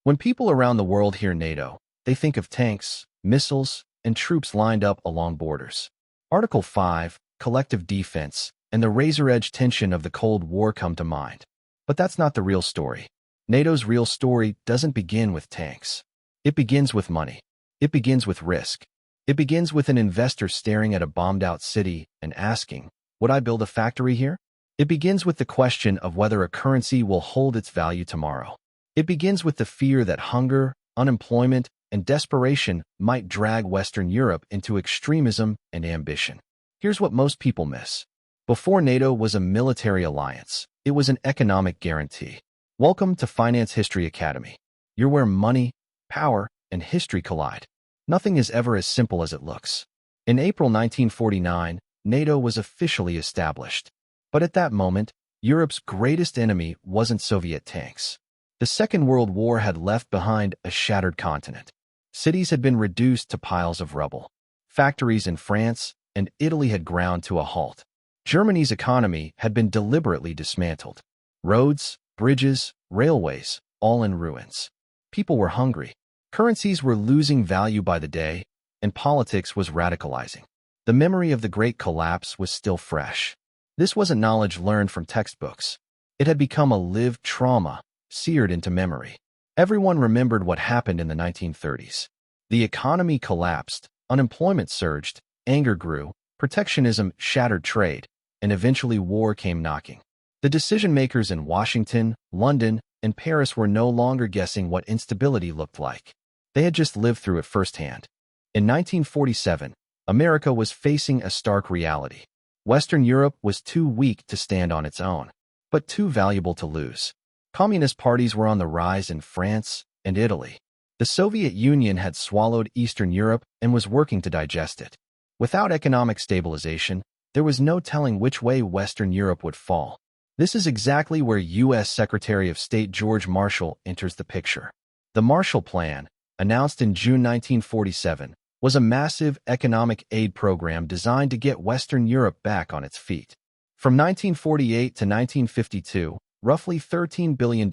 When people around the world hear NATO, they think of tanks, missiles, and troops lined up along borders. Article 5, collective defense, and the razor-edge tension of the Cold War come to mind. But that's not the real story. NATO's real story doesn't begin with tanks. It begins with money. It begins with risk. It begins with an investor staring at a bombed-out city and asking, "Would I build a factory here?" It begins with the question of whether a currency will hold its value tomorrow. It begins with the fear that hunger, unemployment, and desperation might drag Western Europe into extremism and ambition. Here's what most people miss. Before NATO was a military alliance, it was an economic guarantee. Welcome to Finance History Academy. You're where money, power, and history collide. Nothing is ever as simple as it looks. In April 1949, NATO was officially established. But at that moment, Europe's greatest enemy wasn't Soviet tanks. The Second World War had left behind a shattered continent. Cities had been reduced to piles of rubble. Factories in France and Italy had ground to a halt. Germany's economy had been deliberately dismantled. Roads, bridges, railways, all in ruins. People were hungry. Currencies were losing value by the day, and politics was radicalizing. The memory of the Great Collapse was still fresh. This wasn't knowledge learned from textbooks. It had become a lived trauma, seared into memory. Everyone remembered what happened in the 1930s. The economy collapsed, unemployment surged, anger grew, protectionism shattered trade, and eventually war came knocking. The decision-makers in Washington, London, and Paris were no longer guessing what instability looked like. They had just lived through it firsthand. In 1947, America was facing a stark reality. Western Europe was too weak to stand on its own, but too valuable to lose. Communist parties were on the rise in France and Italy. The Soviet Union had swallowed Eastern Europe and was working to digest it. Without economic stabilization, there was no telling which way Western Europe would fall. This is exactly where U.S. Secretary of State George Marshall enters the picture. The Marshall Plan, announced in June 1947, was a massive economic aid program designed to get Western Europe back on its feet. From 1948 to 1952, roughly $13 billion,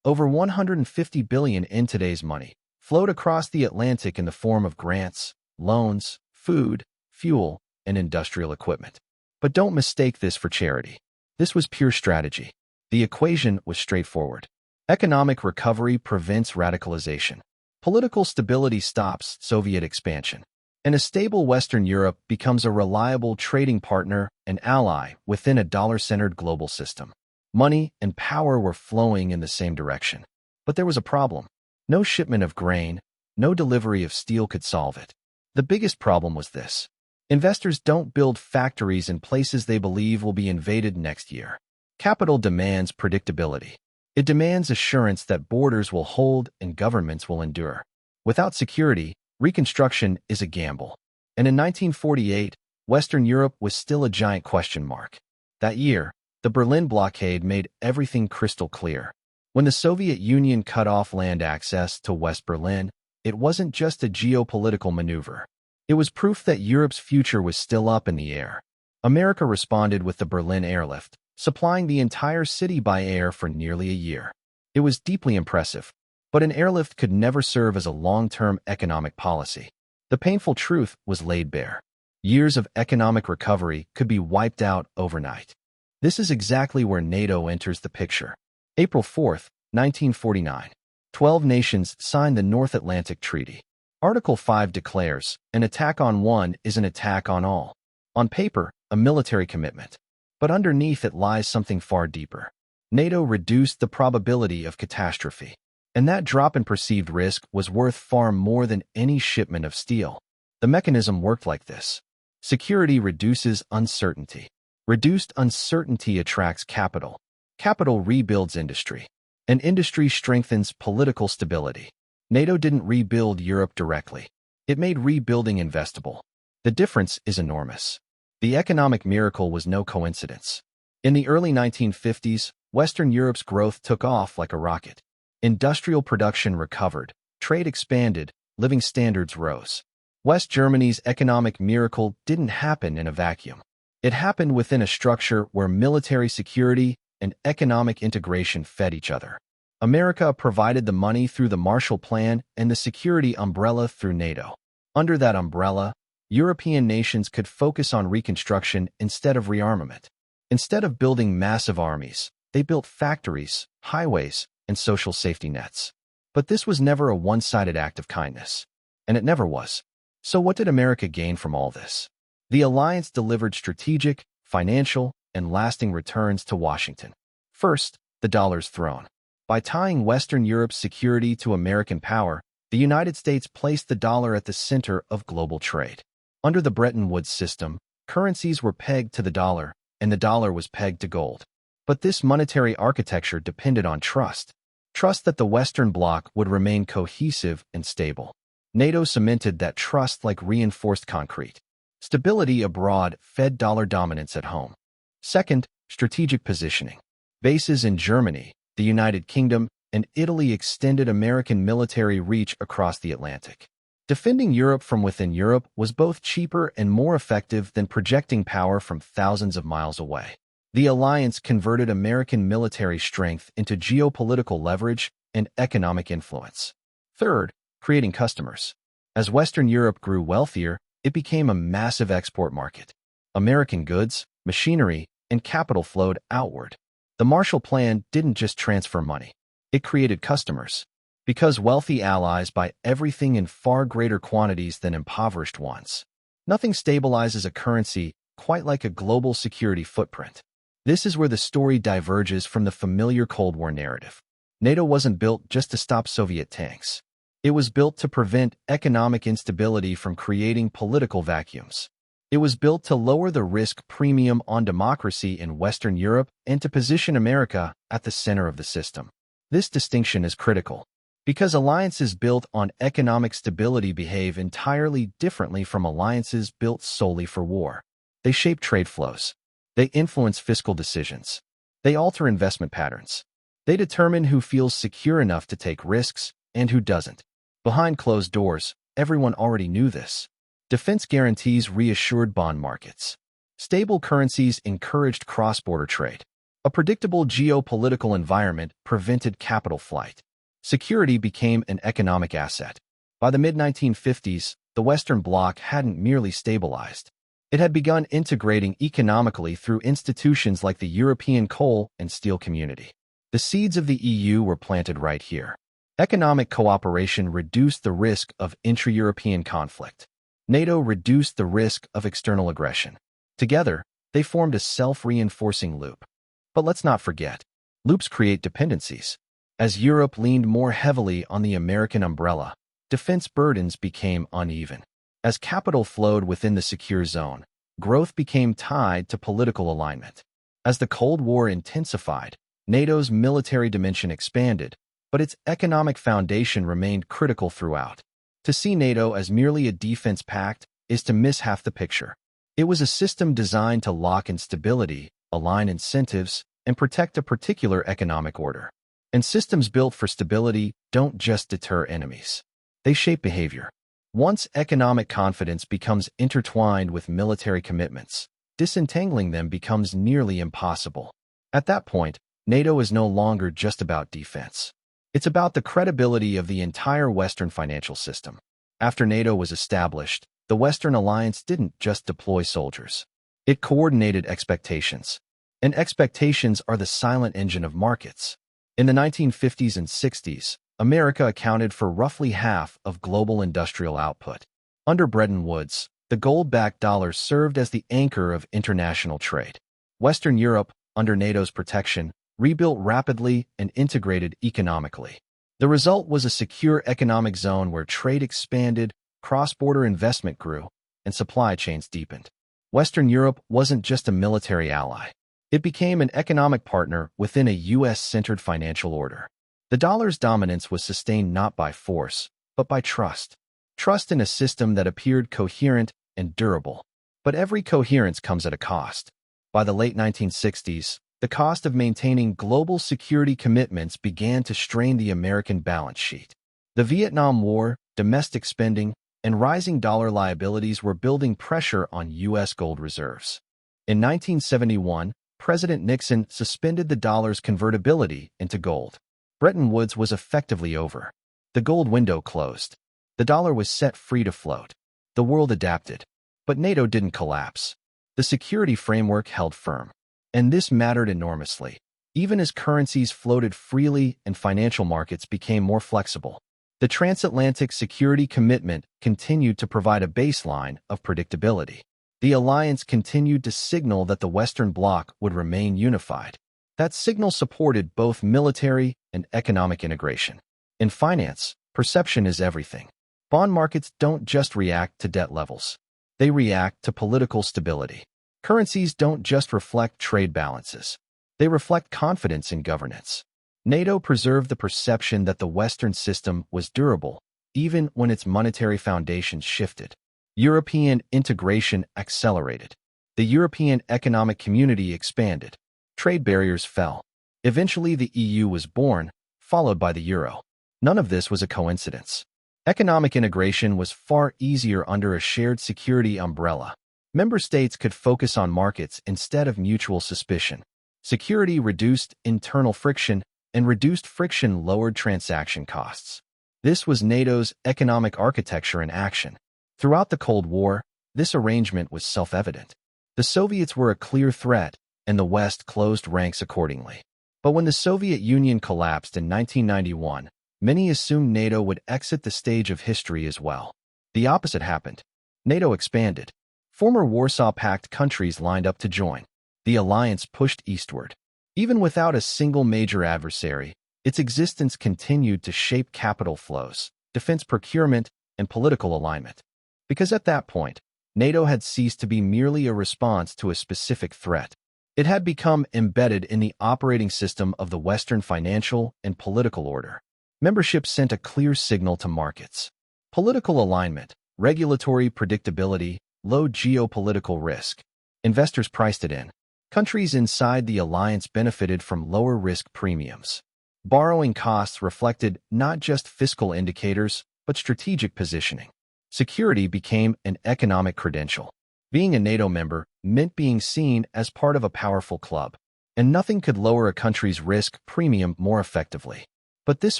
over $150 billion in today's money, flowed across the Atlantic in the form of grants, loans, food, fuel, and industrial equipment. But don't mistake this for charity. This was pure strategy. The equation was straightforward. Economic recovery prevents radicalization. Political stability stops Soviet expansion. And a stable Western Europe becomes a reliable trading partner and ally within a dollar-centered global system. Money and power were flowing in the same direction. But there was a problem. No shipment of grain, no delivery of steel could solve it. The biggest problem was this. Investors don't build factories in places they believe will be invaded next year. Capital demands predictability. It demands assurance that borders will hold and governments will endure. Without security, reconstruction is a gamble. And in 1948, Western Europe was still a giant question mark. That year, the Berlin Blockade made everything crystal clear. When the Soviet Union cut off land access to West Berlin, it wasn't just a geopolitical maneuver. It was proof that Europe's future was still up in the air. America responded with the Berlin airlift, supplying the entire city by air for nearly a year. It was deeply impressive, but an airlift could never serve as a long-term economic policy. The painful truth was laid bare. Years of economic recovery could be wiped out overnight. This is exactly where NATO enters the picture. April 4, 1949. 12 nations signed the North Atlantic Treaty. Article 5 declares, an attack on one is an attack on all. On paper, a military commitment. But underneath it lies something far deeper. NATO reduced the probability of catastrophe. And that drop in perceived risk was worth far more than any shipment of steel. The mechanism worked like this. Security reduces uncertainty. Reduced uncertainty attracts capital. Capital rebuilds industry. And industry strengthens political stability. NATO didn't rebuild Europe directly. It made rebuilding investable. The difference is enormous. The economic miracle was no coincidence. In the early 1950s, Western Europe's growth took off like a rocket. Industrial production recovered, trade expanded, living standards rose. West Germany's economic miracle didn't happen in a vacuum. It happened within a structure where military security and economic integration fed each other. America provided the money through the Marshall Plan and the security umbrella through NATO. Under that umbrella, European nations could focus on reconstruction instead of rearmament. Instead of building massive armies, they built factories, highways, and social safety nets. But this was never a one-sided act of kindness. And it never was. So what did America gain from all this? The alliance delivered strategic, financial, and lasting returns to Washington. First, the dollar's throne. By tying Western Europe's security to American power, the United States placed the dollar at the center of global trade. Under the Bretton Woods system, currencies were pegged to the dollar, and the dollar was pegged to gold. But this monetary architecture depended on trust. Trust that the Western Bloc would remain cohesive and stable. NATO cemented that trust like reinforced concrete. Stability abroad fed dollar dominance at home. Second, strategic positioning. Bases in Germany, the United Kingdom, and Italy extended American military reach across the Atlantic. Defending Europe from within Europe was both cheaper and more effective than projecting power from thousands of miles away. The alliance converted American military strength into geopolitical leverage and economic influence. Third, creating customers. As Western Europe grew wealthier, it became a massive export market. American goods, machinery, and capital flowed outward. The Marshall Plan didn't just transfer money. It created customers. Because wealthy allies buy everything in far greater quantities than impoverished ones. Nothing stabilizes a currency quite like a global security footprint. This is where the story diverges from the familiar Cold War narrative. NATO wasn't built just to stop Soviet tanks. It was built to prevent economic instability from creating political vacuums. It was built to lower the risk premium on democracy in Western Europe and to position America at the center of the system. This distinction is critical, because alliances built on economic stability behave entirely differently from alliances built solely for war. They shape trade flows. They influence fiscal decisions. They alter investment patterns. They determine who feels secure enough to take risks and who doesn't. Behind closed doors, everyone already knew this. Defense guarantees reassured bond markets. Stable currencies encouraged cross-border trade. A predictable geopolitical environment prevented capital flight. Security became an economic asset. By the mid-1950s, the Western Bloc hadn't merely stabilized. It had begun integrating economically through institutions like the European Coal and Steel Community. The seeds of the EU were planted right here. Economic cooperation reduced the risk of intra-European conflict. NATO reduced the risk of external aggression. Together, they formed a self-reinforcing loop. But let's not forget, loops create dependencies. As Europe leaned more heavily on the American umbrella, defense burdens became uneven. As capital flowed within the secure zone, growth became tied to political alignment. As the Cold War intensified, NATO's military dimension expanded, but its economic foundation remained critical throughout. To see NATO as merely a defense pact is to miss half the picture. It was a system designed to lock in stability, align incentives, and protect a particular economic order. And systems built for stability don't just deter enemies. They shape behavior. Once economic confidence becomes intertwined with military commitments, disentangling them becomes nearly impossible. At that point, NATO is no longer just about defense. It's about the credibility of the entire Western financial system. After NATO was established, the Western alliance didn't just deploy soldiers. It coordinated expectations. And expectations are the silent engine of markets. In the 1950s and 60s, America accounted for roughly half of global industrial output. Under Bretton Woods, the gold-backed dollar served as the anchor of international trade. Western Europe, under NATO's protection, rebuilt rapidly and integrated economically. The result was a secure economic zone where trade expanded, cross-border investment grew, and supply chains deepened. Western Europe wasn't just a military ally. It became an economic partner within a U.S.-centered financial order. The dollar's dominance was sustained not by force, but by trust. Trust in a system that appeared coherent and durable. But every coherence comes at a cost. By the late 1960s, the cost of maintaining global security commitments began to strain the American balance sheet. The Vietnam War, domestic spending, and rising dollar liabilities were building pressure on U.S. gold reserves. In 1971, President Nixon suspended the dollar's convertibility into gold. Bretton Woods was effectively over. The gold window closed. The dollar was set free to float. The world adapted. But NATO didn't collapse. The security framework held firm. And this mattered enormously, even as currencies floated freely and financial markets became more flexible. The transatlantic security commitment continued to provide a baseline of predictability. The alliance continued to signal that the Western Bloc would remain unified. That signal supported both military and economic integration. In finance, perception is everything. Bond markets don't just react to debt levels. They react to political stability. Currencies don't just reflect trade balances. They reflect confidence in governance. NATO preserved the perception that the Western system was durable, even when its monetary foundations shifted. European integration accelerated. The European Economic Community expanded. Trade barriers fell. Eventually, the EU was born, followed by the euro. None of this was a coincidence. Economic integration was far easier under a shared security umbrella. Member states could focus on markets instead of mutual suspicion. Security reduced internal friction, and reduced friction lowered transaction costs. This was NATO's economic architecture in action. Throughout the Cold War, this arrangement was self-evident. The Soviets were a clear threat, and the West closed ranks accordingly. But when the Soviet Union collapsed in 1991, many assumed NATO would exit the stage of history as well. The opposite happened. NATO expanded. Former Warsaw Pact countries lined up to join. The alliance pushed eastward. Even without a single major adversary, its existence continued to shape capital flows, defense procurement, and political alignment. Because at that point, NATO had ceased to be merely a response to a specific threat. It had become embedded in the operating system of the Western financial and political order. Membership sent a clear signal to markets. Political alignment, regulatory predictability, low geopolitical risk. Investors priced it in. Countries inside the alliance benefited from lower risk premiums. Borrowing costs reflected not just fiscal indicators, but strategic positioning. Security became an economic credential. Being a NATO member meant being seen as part of a powerful club, and nothing could lower a country's risk premium more effectively. But this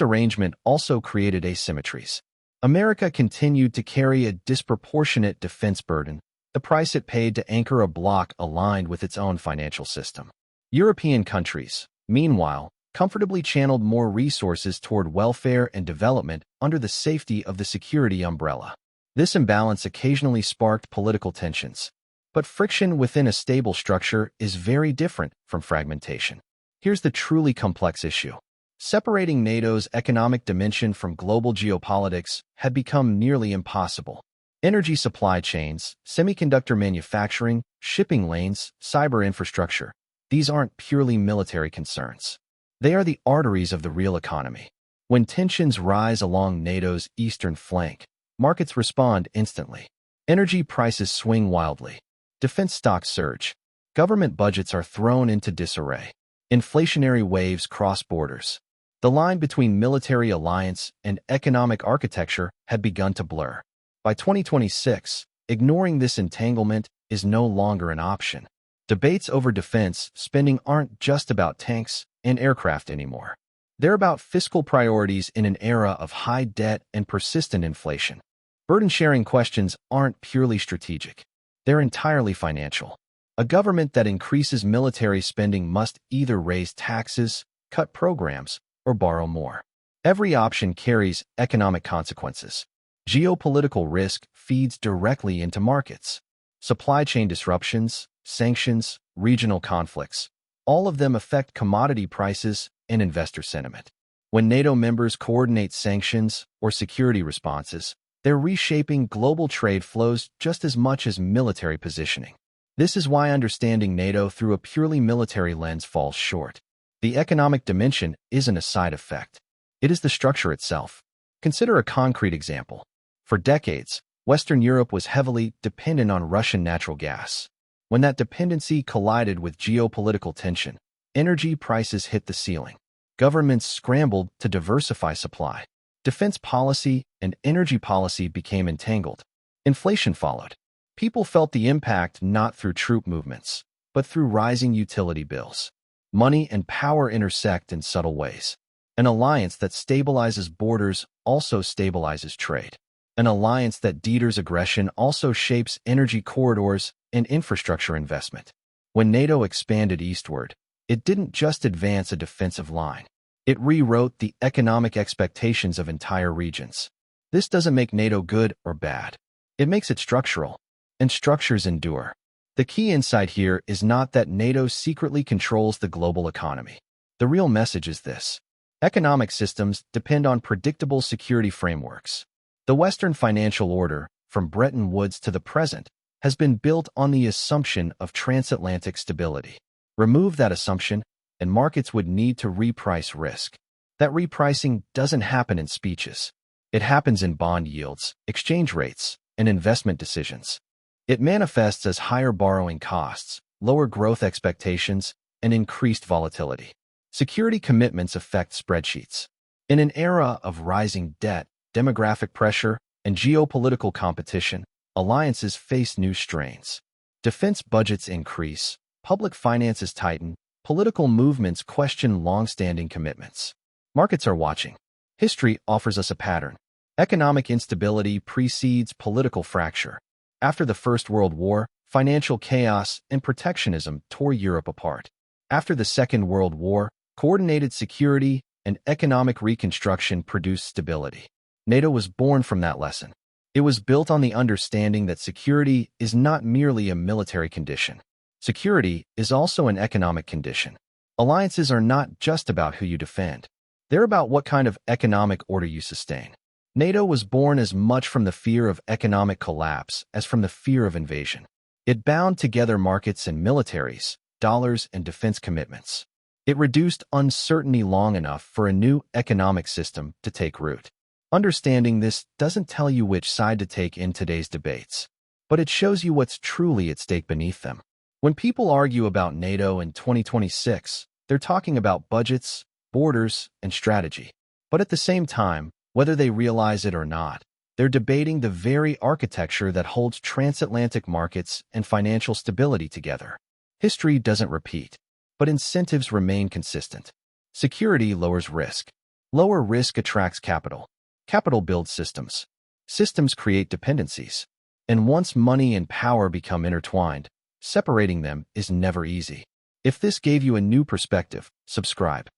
arrangement also created asymmetries. America continued to carry a disproportionate defense burden, the price it paid to anchor a bloc aligned with its own financial system. European countries, meanwhile, comfortably channeled more resources toward welfare and development under the safety of the security umbrella. This imbalance occasionally sparked political tensions. But friction within a stable structure is very different from fragmentation. Here's the truly complex issue. Separating NATO's economic dimension from global geopolitics had become nearly impossible. Energy supply chains, semiconductor manufacturing, shipping lanes, cyber infrastructure, these aren't purely military concerns. They are the arteries of the real economy. When tensions rise along NATO's eastern flank, markets respond instantly. Energy prices swing wildly. Defense stocks surge. Government budgets are thrown into disarray. Inflationary waves cross borders. The line between military alliance and economic architecture had begun to blur. By 2026, ignoring this entanglement is no longer an option. Debates over defense spending aren't just about tanks and aircraft anymore. They're about fiscal priorities in an era of high debt and persistent inflation. Burden-sharing questions aren't purely strategic. They're entirely financial. A government that increases military spending must either raise taxes, cut programs, or borrow more. Every option carries economic consequences. Geopolitical risk feeds directly into markets. Supply chain disruptions, sanctions, regional conflicts, all of them affect commodity prices and investor sentiment. When NATO members coordinate sanctions or security responses, they're reshaping global trade flows just as much as military positioning. This is why understanding NATO through a purely military lens falls short. The economic dimension isn't a side effect. It is the structure itself. Consider a concrete example. For decades, Western Europe was heavily dependent on Russian natural gas. When that dependency collided with geopolitical tension, energy prices hit the ceiling. Governments scrambled to diversify supply. Defense policy and energy policy became entangled. Inflation followed. People felt the impact not through troop movements, but through rising utility bills. Money and power intersect in subtle ways. An alliance that stabilizes borders also stabilizes trade. An alliance that deters aggression also shapes energy corridors and infrastructure investment. When NATO expanded eastward, it didn't just advance a defensive line. It rewrote the economic expectations of entire regions. This doesn't make NATO good or bad. It makes it structural, and structures endure. The key insight here is not that NATO secretly controls the global economy. The real message is this: economic systems depend on predictable security frameworks. The Western financial order, from Bretton Woods to the present, has been built on the assumption of transatlantic stability. Remove that assumption, and markets would need to reprice risk. That repricing doesn't happen in speeches. It happens in bond yields, exchange rates, and investment decisions. It manifests as higher borrowing costs, lower growth expectations, and increased volatility. Security commitments affect spreadsheets. In an era of rising debt, demographic pressure, and geopolitical competition, alliances face new strains. Defense budgets increase, public finances tighten, political movements question long-standing commitments. Markets are watching. History offers us a pattern. Economic instability precedes political fracture. After the First World War, financial chaos and protectionism tore Europe apart. After the Second World War, coordinated security and economic reconstruction produced stability. NATO was born from that lesson. It was built on the understanding that security is not merely a military condition. Security is also an economic condition. Alliances are not just about who you defend. They're about what kind of economic order you sustain. NATO was born as much from the fear of economic collapse as from the fear of invasion. It bound together markets and militaries, dollars and defense commitments. It reduced uncertainty long enough for a new economic system to take root. Understanding this doesn't tell you which side to take in today's debates, but it shows you what's truly at stake beneath them. When people argue about NATO in 2026, they're talking about budgets, borders, and strategy. But at the same time, whether they realize it or not, they're debating the very architecture that holds transatlantic markets and financial stability together. History doesn't repeat, but incentives remain consistent. Security lowers risk. Lower risk attracts capital. Capital builds systems. Systems create dependencies. And once money and power become intertwined, separating them is never easy. If this gave you a new perspective, subscribe.